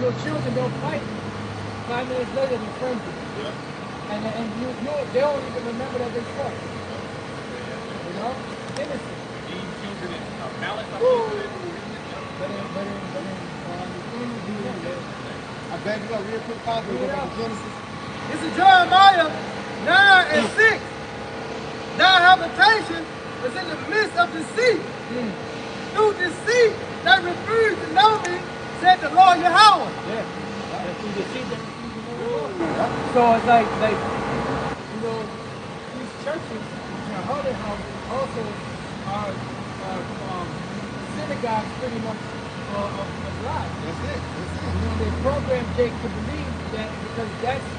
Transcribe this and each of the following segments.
little children, they'll fight. 5 minutes later, they're friendly. Yeah. And they don't even remember that they fought. You know? Innocent. These children are malice. I beg you up real quick, Pastor. Go back to Genesis. This is Jeremiah 9 and 6. Thy habitation is in the midst of deceit. Through deceit, they refuse to know me, said the Lord Yahweh. Yeah. Through deceit, they refuse to know the Lord. So it's like, you know, these churches, Jehovah's House, also are synagogues pretty much of lies. That's it. You know, they program Jake to believe that because that's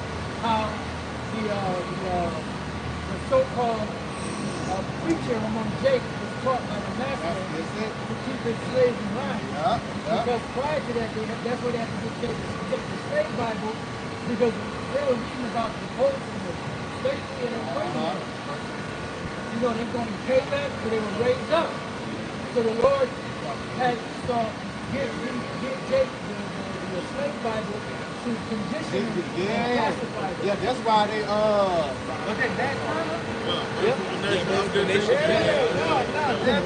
how the so-called preacher among Jake was taught by the master to keep his slaves in line. Because prior to that, that's where they had to get the slave Bible, because they were reading about the boats and the slavery and everything. You know, they're going to pay back, so they were raised up. So the Lord had Esau give Jake the slave Bible to condition him and pacify them. Yeah, that's why they Was it that time? Yep.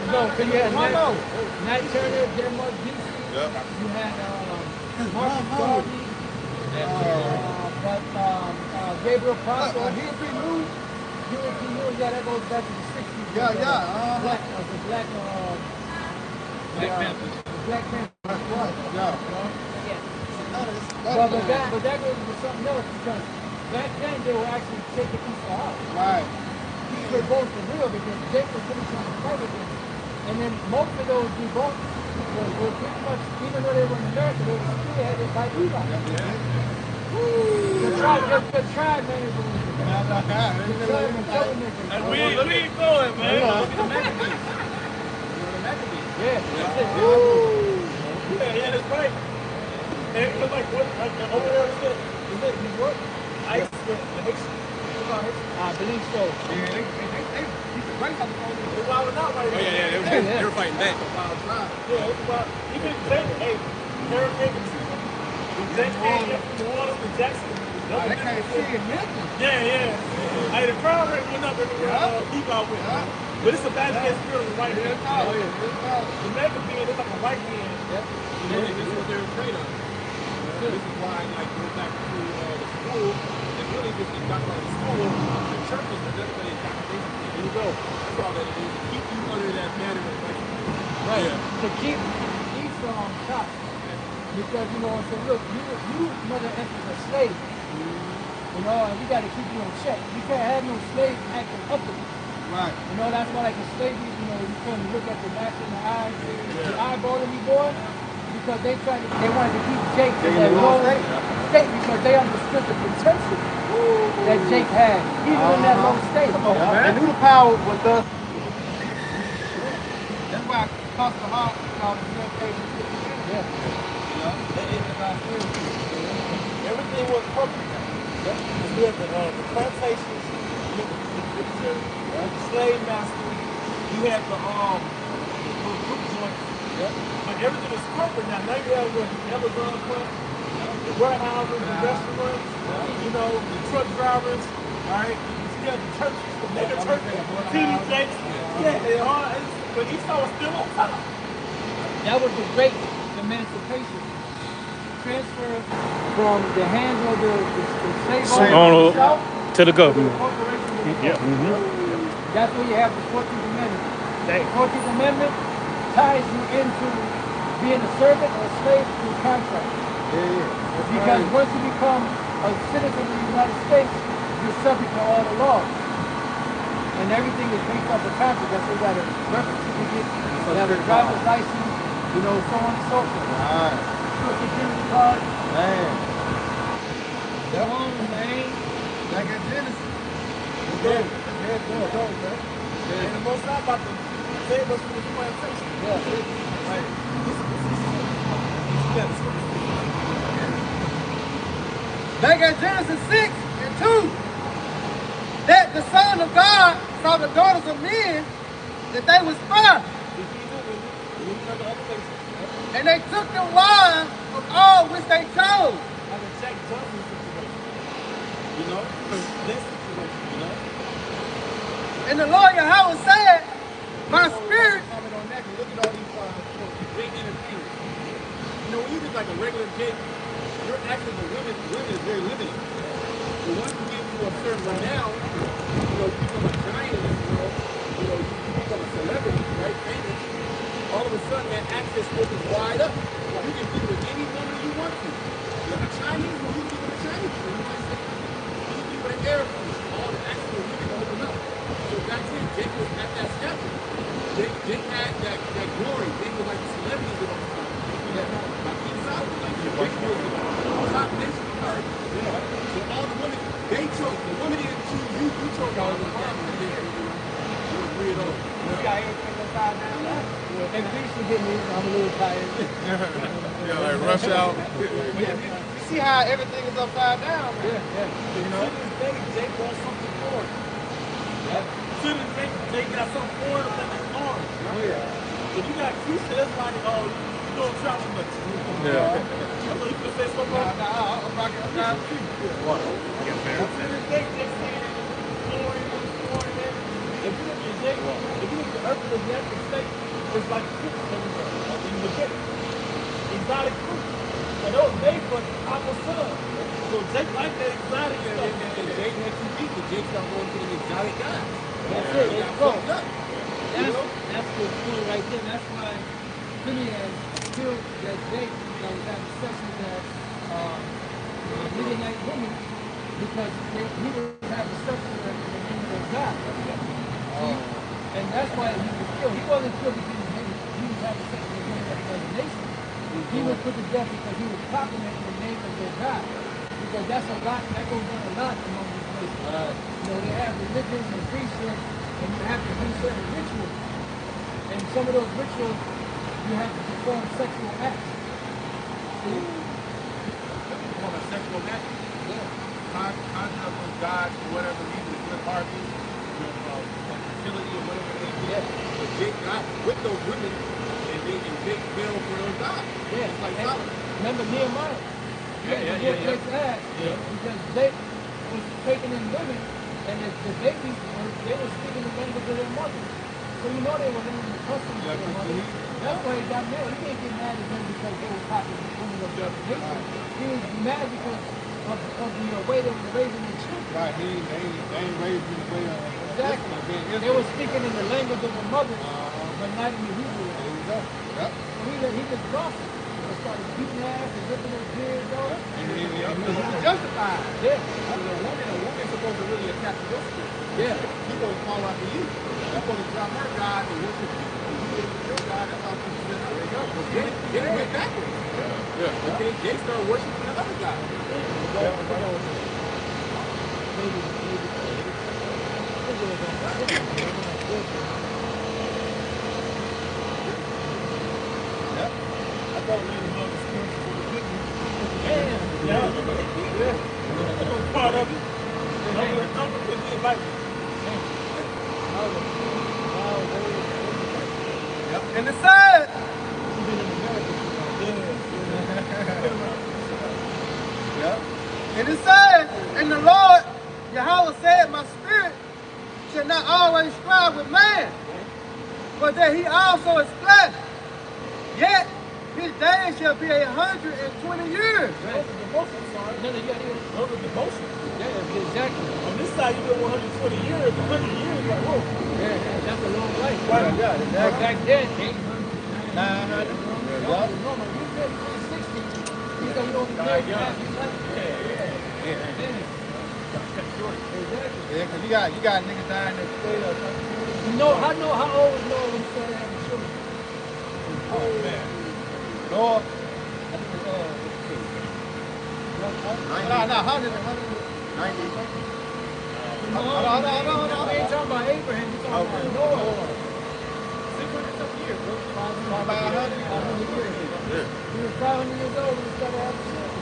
No, so you had Nat Turner, Denmark, DC. You had Marcus Garvey, Gabriel Prosper. He moved. Yeah, that goes back to the 60s. Black Panthers. Black Panthers. But that goes into something else, because back then they were actually taking Esau out. Right. These were both for real, because Jake was really trying to fight with them. And then most of those revolts were pretty much, even though they were in America, they were spearheaded by Levi. The tribe managers. And we ain't going, man. Look at the Maccabees. Yeah. Yeah, that's right. And it was like, what? Over there, is it New York? ICE, the Haitian. I believe so. Yeah, They wilding out right now. They were fighting back. Yeah, it's about, even Jake, Hurricane Katrina, when Jake came up from New Orleans to Jackson, they can't see it, Memphis. Yeah. Hey, the crowd rate went up everywhere people out with. But it's a bad against spirit of the white man. The Maccabees, it's like a white man. This is what they're afraid of. This is why, like, go back to the school, and really just indoctrinate the school, the churches, but that's where they indoctrinate. Here you go. That's all that it is. Keep you under that banner of like, right. Yeah. To keep Esau on top. Because, you know, so look, you mother enters a slave. You know, and we got to keep you in check. You can't have no slave acting uppity. Right. You know, that's why, like, the slavery, you know, you couldn't look at the master in the eye, the eyeballing me, boy, because they wanted to keep Jake in that low state because they understood the potential that Jake had, even in that low state. They knew the power was us. That's why Pastor Hall called it self-patient. Everything was perfect. We had the plantations, you had the preacher, the slave master, you had the group joints. But everything was corporate now. Now you have what Amazon plant, the warehouses, the restaurants, you know, the truck drivers, all right? You still have the churches, the mega churches, TV Jakes. But Esau was still on top. That was the great emancipation. Transfer from the hands of the slave owner to the government. That's where you have the 14th Amendment. The 14th Amendment ties you into being a servant or a slave through contract. Because once you become a citizen of the United States, you're subject to all the laws. And everything is based off the contract. That's why you got a birth certificate, you have a driver's license, you know, so on and so forth. Security card. Man. Come on, man. Like at Genesis. Man. And the most I'm about to save us from this plantation. Right? Back at Genesis 6 and 2, that the Son of God saw the daughters of men, that they was fair. And they took the wives of all which they chose. Like a Jack Johnson situation. You know? This situation, you know? And the Lord Yahweh said, my spirit. Comment on that, look at all these big interference. You know, when you just like a regular Jake, your access to women is very limited. So once you get to a certain renown, you know, you become a giant in this world, you know, you become a celebrity, right? Famous. All of a sudden that access opens wide up. You can be with any woman you want to. You're a Chinese woman, you can be with a Chinese woman. You might say, you can be with an Arab woman. All the access to women open up. So back then, Jake was at that stature. Jake had that glory. Jake was like the celebrity of all time. Like King Solomon, like Jake was the top nation of earth. So all the women, they chose. The women didn't choose you. You chose all the women. You were weird old. You got everything upside down now. And please forgive me, I'm a little tired. Yeah, like rush out. You see how everything is upside down, man? Yeah. You know? To this day, Jake wants something for it. To this day, Jake got something for it up in his arm. If you got Keisha, that's like, oh, you don't try too much. Yeah. So you can say something like, I'm rocking up down the street. to this day, Jake saying it is glory, man. If you look at Jake, if you look at the earth of the United States, it's like fruits everywhere. Like in the bit. Exotic fruits. And those made for our son. So Jake like that exotic stuff. And Jake had two people. Jake started going to the exotic guys. That's it. Got Go. fucked up. That's the point right there. That's why Phineas killed that Jake that was having sex with that Midianite woman because he was having sex with her in the name of their God. And that's why he was killed. He wasn't killed because he was having sex with a woman of another nation. He was put to death because he was proclamating the name of their God. Because that's a lot, that goes on a lot among these places. You know, they have religions and priesthood, and you have to do certain rituals. And some of those rituals, you have to perform sexual acts. See? On a sexual act. Conjure up those gods for whatever reason, good harvest, fertility or whatever it is. But Jake got with those women and Jake fell for those gods. Yeah. It's like Solomon. Remember Nehemiah? Jake's ass. Because Jake was taking in women, and the babies, they were speaking the language of their mother. So you know they were learning the customs of their mother. That's why he got mad. He didn't get mad at them because they were popular women of their nation. He was mad because of the way they were raising their children. Right, they ain't raised in the way of Exactly. They were speaking in the language of their mothers, but not in the Hebrew. There you go. Yep. So he just lost it. He started beating ass and ripping his beard off. And he was justified. Yeah. A woman's supposed to really attack your spirit. Yeah. She's supposed to fall after you. She's supposed to drop her God and worship you. You worship your God, that's how she's going to wake up. Jake went backwards. Okay, Jake started worshiping the other God. I thought we were going to spiritual for the good news. Yeah. That was part of it. Don't forget the advice. And it said, and it said, and the Lord Yahweh said, my spirit shall not always strive with man, but that he also is flesh. Yet his days shall be 120 years. Those are devotions, sorry. Those are devotions. Yeah, exactly. On this side, you been 120 years, 100 years, like, whoa. Yeah, that's a long life. Right. Yeah, exactly. Back then, 800. 900. No, you said 60. He said he don't care. Exactly. Yeah, because you got niggas dying every day or something. I know how old was Noah when he started having children. Oh, man. Lord. No, 100. 90. No, we ain't talking about Abraham. We're talking about Noah. 600 something years, bro. 500. 500 years. He was 500 years old when he started having children.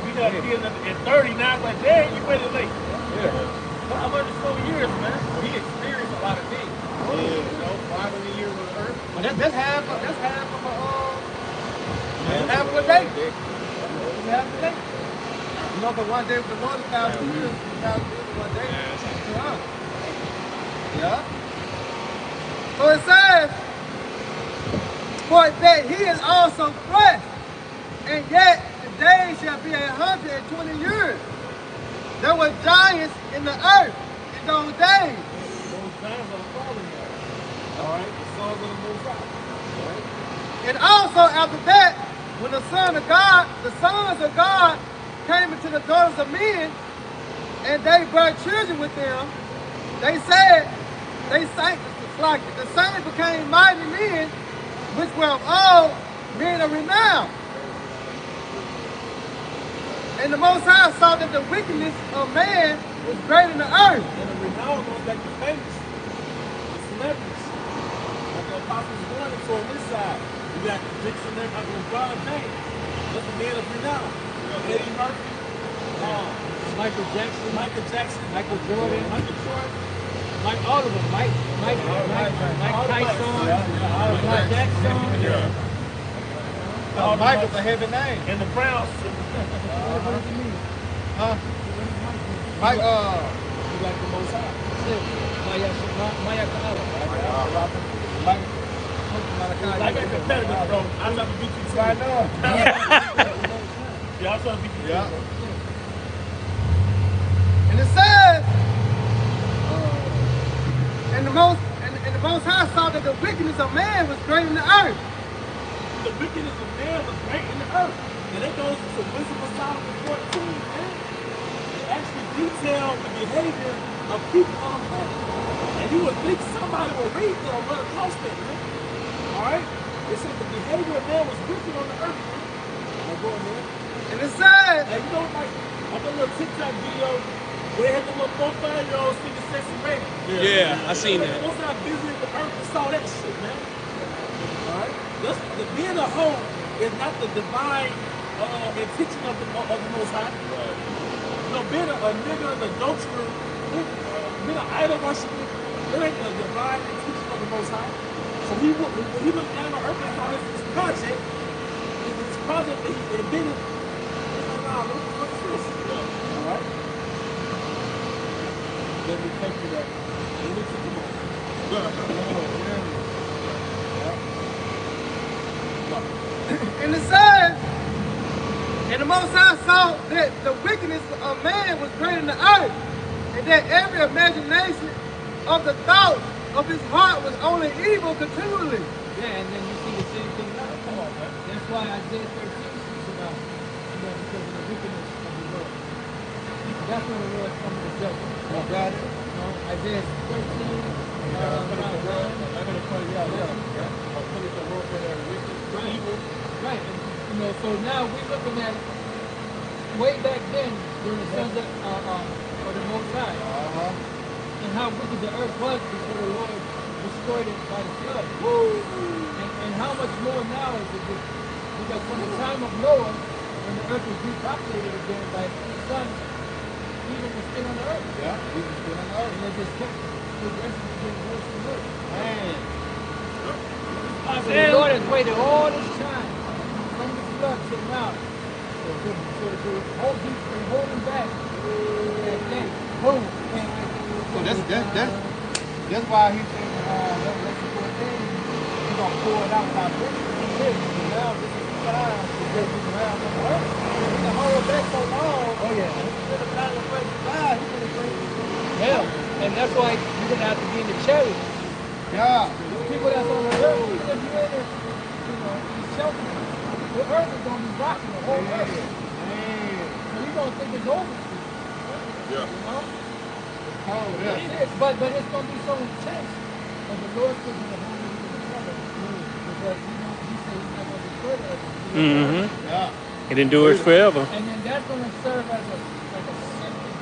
We got to be at 30 now, but dang, you better late. 500 so years, man. He experienced a lot of things. You know, 500 years on earth. That's half of a day. We have to think. You know, but one day with the Lord is 1,000 years, 1,000 years, one day to us. Yeah. So it says, for that he is also fresh, and yet the days shall be 120 years. There were giants in the earth in those days. Those giants are falling there. All right, the sons of the Most High. All right. And also after that, when the sons of God came into the daughters of men, and they brought children with them, they said, the same became mighty men, which were of all men of renown. And the Most High saw that the wickedness of man was great in the earth. And the renown goes back to famous, the celebrities. Like the apostles one and two on this side. You got Dixon there, LeBron James. That's the man of renown. Eddie Murphy, Michael Jackson, Michael Jordan, Mike, all of them, Mike Tyson, Mike Jackson. Michael's a heavy name. and the Browns. What does it mean? Huh? Mike, You like the Most High. Maya Kalala. Like a competitor, bro. I'm trying to beat you too. I know. Yeah, I'm trying to beat you too. Yeah. And it says, and the most High saw that the wickedness of man was great in the earth. The wickedness of man was great in the earth. And it goes to Wisdom of Solomon 14, man. It actually details the behavior of people on the planet. And you would think somebody would read that or run across that, man. Alright? It said the behavior of man was wicked on the earth, man. Now go ahead. And it says, And you know, like a little TikTok video where they had the little 4 5-year-olds singing Sexy Red. Yeah, I seen that. Most how busy the earth and saw that shit, man. Alright? The being a hoe is not the divine intention of the Most High. Right. You know, being a nigga, an adulterer, being an idol worshiper, it ain't the divine intention of the Most High. So when he looked down on earth and saw this project, it didn't. Nah, what's this? Alright? Let me take you that. Let me take you that. and it says, and the Most High saw that the wickedness of man was great in the earth, and that every imagination of the thoughts of his heart was only evil continually. Yeah, and then you see the same thing now. Come on, man. That's why Isaiah 13 speaks about, because of the wickedness of the world. That's when the Lord comes to judge. Oh, got it. Isaiah 13. I'm gonna put it out there. I'll put it the Lord for their wicked, evil. Right. And, so now we're looking at way back then during the sons of the Most High. And how wicked the earth was before the Lord destroyed it by the flood. And how much more now is it? Because from the time of Noah, when the earth was repopulated again by the sun, even was still on the earth. Yeah, he was still on the earth. And they just kept progressively getting worse and worse. Man. So the Lord has waited all this time from the flood till now. So he's been holding back. And then, boom, came right there. So that's why he said, Revelation 14, he's going to pour it out without this. Now this is the time to get this around on the earth. He's been holding back so long. Oh, yeah. He's been a kind of way to die. He's been a great. Yeah, and that's why you're going to have to be in the chariot. Yeah. The people that's on the earth, even if you're in the shelter, the earth is going to be rocking the whole earth. So you're going to think it's over. Yeah. You know? Oh, yeah. But it's going to be so intense. But the Lord says he's going to hold you in the trouble. Because he said he's not going to destroy the earth. Yeah. It endures forever. And then that's going to serve as a symptom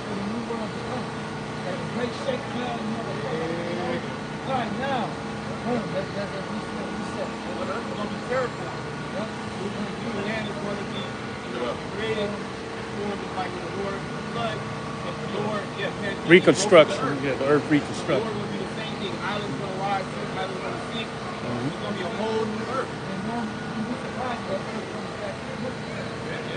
for the new world to come. Like a great shake cloud and all right, now, boom, that's what we said. Well, the earth is going to be terrified. Yep. The land is going to be created, formed like the Lord, the flood, and the Lord, Reconstruction. Yeah, the earth The reconstruction. Lord will be the same thing. Islands going to rise, islands going to sink. It's going to be a whole new earth. And don't be surprised that earth comes back to look at it.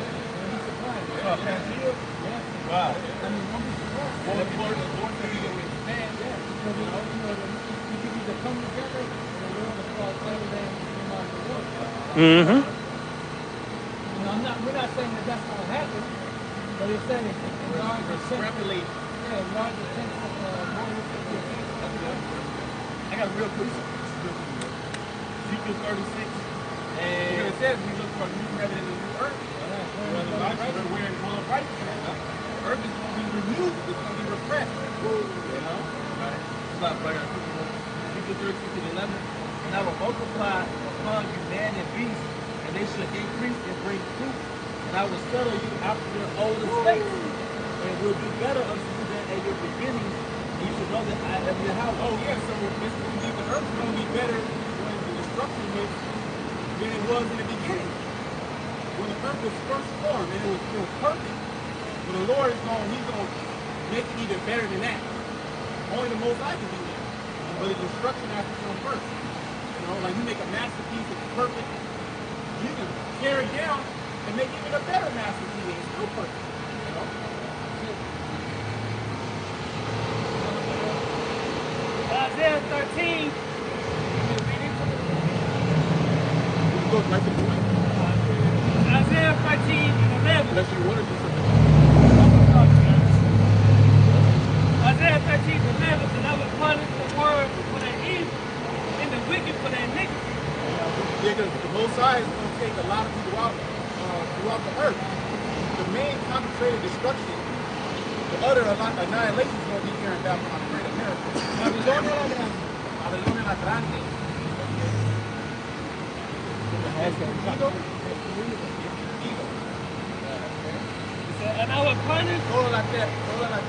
Pangea? Yeah. Wow. I mean, don't be surprised. Well, the Lord said He will expand. Yeah, because you can either come together or the Lord will cause other than come out of the water. Mm-hmm. You know, we're not saying that that's going to happen, but it's saying it enlarge the sense of, enlarge the sense of borders of the I got a real quick. Ezekiel 36. And Because it says we look for a new heaven and a new earth. Where the righteous, where it will righteousness. The earth is going to be renewed. It's going to be refreshed. You know? right. Stop right here. Ezekiel 36 and 11. And I will multiply upon you man and beast, and they shall increase and bring fruit. And I will settle you after their old estates, and will do better unto you than at your beginnings. And you should know that I am your house. Oh, yeah. So this will be the earth is going to be better when the destruction hits than it was in the beginning. When the earth was first formed and it was perfect. But the Lord is He's going to make it even better than that. Only the Most High can do that. But the destruction has to come first. You know, like you make a masterpiece that's perfect, you can tear it down and make even a better masterpiece and it's still perfect. You know? Isaiah 13. Go right to the point. Isaiah 13 and 11. Unless you want to do something. Isaiah 13 and 11. And I will punish the world for their evil and the wicked for their iniquity. Yeah, because the Most High is going to take a lot of people out throughout the earth. The main concentrated destruction, the utter annihilation is going to be here in Babylon, the Great America. Babilonia la Grande. And I will punish Toda la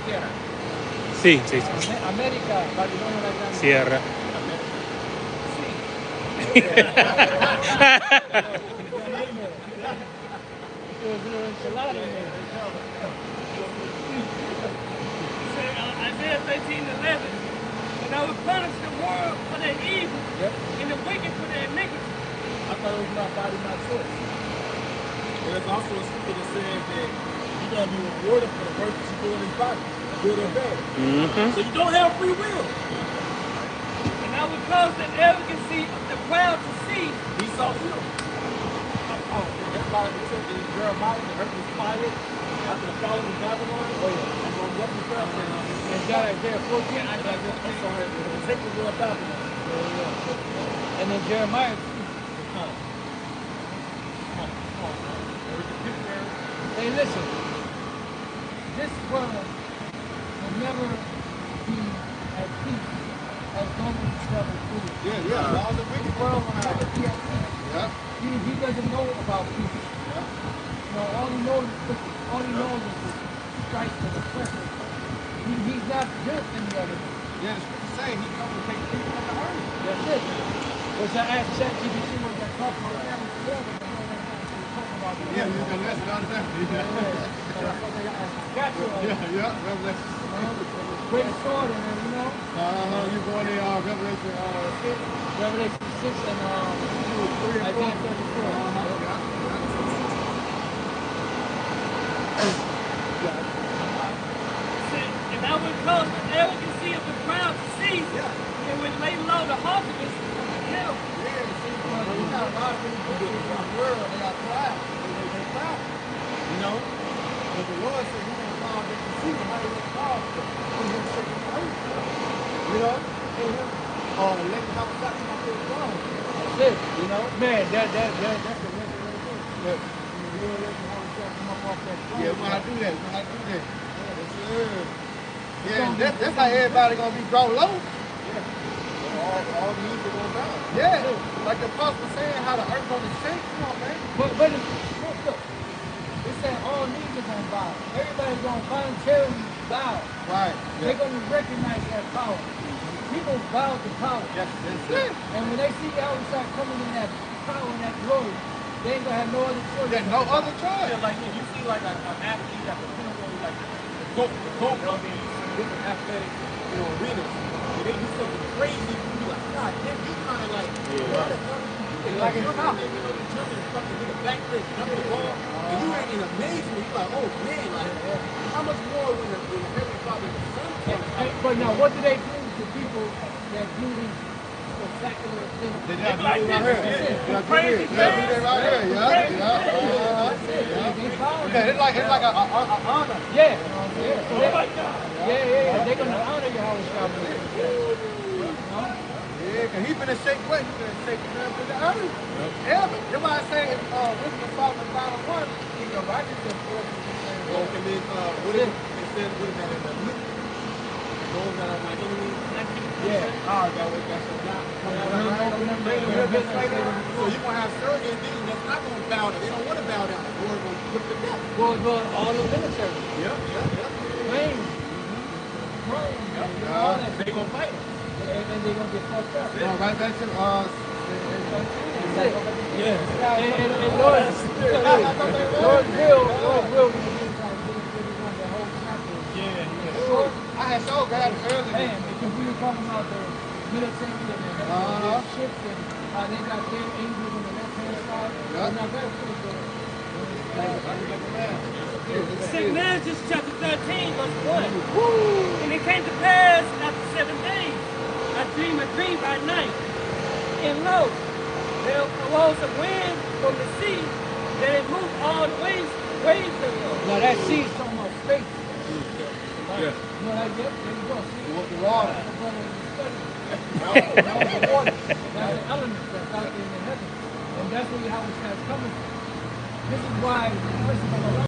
tierra. Sí, sí, sí. América, Babilonia la Grande. Cierra. Isaiah 13 and 11. And I will punish the world for their evil and the wicked for their iniquity. I thought it was my body, my choice. There's also a scripture that says that You're going to be rewarded for the work that you do in this body, good or bad. Mm-hmm. So you don't have free will. And I will cause the arrogancy of the proud to cease. He saw you. That's why it said in Jeremiah, the earth was quiet after the fall of Babylon. Oh, yeah. I'm going to walk the crowd. And Isaiah 14, I'm sorry. Take the word Babylon. and then Jeremiah. Hey, listen. This world will never be at peace as long as the devil rules. yeah, all the wicked World will never be at peace. Yeah. He doesn't know about peace. You know, all he knows is the strife and the pressure. He's not built any other way. Yeah, the scripture saying he comes to take people from the earth. That's it. Which I asked ChatGPT what that talk about every forever. Yeah, we're going to listen on that. Got you. Yeah, Revelation. Great sword in there, you know? You're going in Revelation 6. Revelation 6 and Isaiah 34. And I will cause the arrogancy of the proud to cease. And will lay low the haughtiness of the devil. You got a lot of people in the world that got pride. They proud. You know? But the Lord said, you're going to cause them to see how they look proud. He's going to shake them out. You know? Let me have a shot to my favorite song. That's it. You know? Man, that's the record right there. But the Lord let me have a shot to come up off that throne. Yeah, when I do that. Yeah, that's how everybody going to be brought low. All knees are going to bow. Yeah, like the apostle was saying, how the earth going to shake. Come on, man. But look, it said all knees are going to bow. Everybody's going to voluntarily bow. Right. They're going to recognize that power. People bow to power. Yes, that's it. And when they see outside coming in that power and that glory, they ain't going to have no other choice. There's no other choice. Yeah, like if you see like an athlete at the pinnacle, like the GOAT company, different athletic, arenas, and they do something crazy, you be like, God damn, you kind of like, what the hell? Like you're not, the Germans fucking hit a backflip, jump the ball, and you ain't in amazement. You're like, oh both, man. Like, how much more when the Heavenly Father and the Son comes? But now, what do they do to people that do these spectacular things? They got to do right here. Crazy They right here. Yeah. It's like an honor. Yeah. So they're gonna honor Yahweh. Yeah, because he's finna shake what? He's finna shake the earth and the earth. Yeah, but that's why I say in Wisdom of Solomon 5:1, he's the righteousness for us. And then, what is it? It says, what is that in the Luke? Those that are my enemies. Yeah. That's a lot. So you're going to have certain individuals that's not going to bow down. They don't want to bow down. The Lord will put to death. Well, all the military. Yep. Planes. All that. They're going to fight them. And they're going to get fucked up. Right back to Yeah. And Lord will the whole chapter. I had so glad earlier. Man, because we were talking about the military and their ships and how they got their angels on the left-hand side. Now that's pretty good. St. Genesis chapter 13, verse 1. And it came to pass after 7 days, I dreamed a dream by night. And lo, there arose a wind from the sea that it moved all the waves thereof. Now that sea's talking about space. Yeah. You know, there you go. See? The water. That's the water. That's the element that's out there in the heavens. And that's where Yahweh has coming from. This is why,